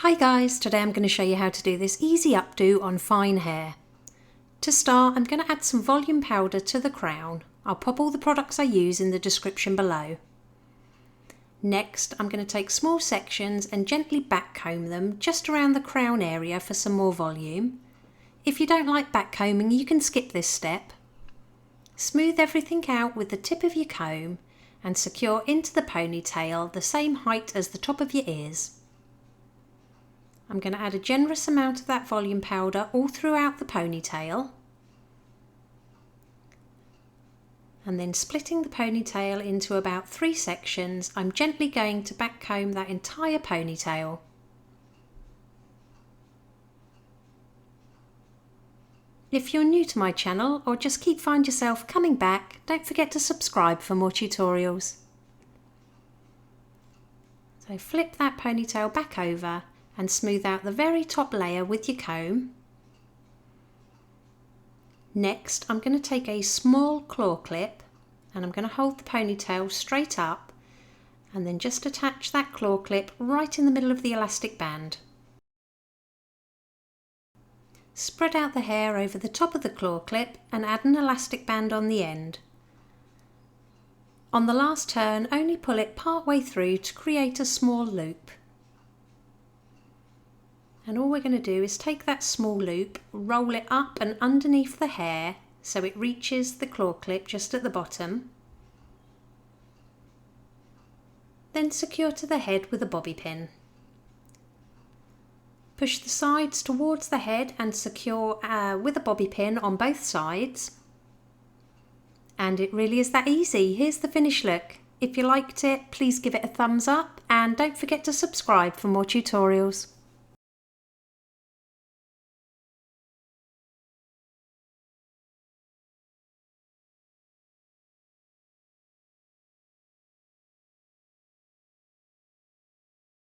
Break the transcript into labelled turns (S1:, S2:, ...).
S1: Hi guys, today I'm going to show you how to do this easy updo on fine hair. To start, I'm going to add some volume powder to the crown. I'll pop all the products I use in the description below. Next, I'm going to take small sections and gently backcomb them just around the crown area for some more volume. If you don't like backcombing, you can skip this step. Smooth everything out with the tip of your comb and secure into the ponytail the same height as the top of your ears. I'm going to add a generous amount of that volume powder all throughout the ponytail, and then splitting the ponytail into about 3 sections, I'm gently going to backcomb that entire ponytail. If you're new to my channel or just find yourself coming back, don't forget to subscribe for more tutorials. So flip that ponytail back over and smooth out the very top layer with your comb. Next, I'm going to take a small claw clip and I'm going to hold the ponytail straight up and then just attach that claw clip right in the middle of the elastic band. Spread out the hair over the top of the claw clip and add an elastic band on the end. On the last turn, only pull it part way through to create a small loop. And all we're going to do is take that small loop, roll it up and underneath the hair so it reaches the claw clip just at the bottom. Then secure to the head with a bobby pin. Push the sides towards the head and secure with a bobby pin on both sides. And it really is that easy. Here's the finished look. If you liked it, please give it a thumbs up and don't forget to subscribe for more tutorials.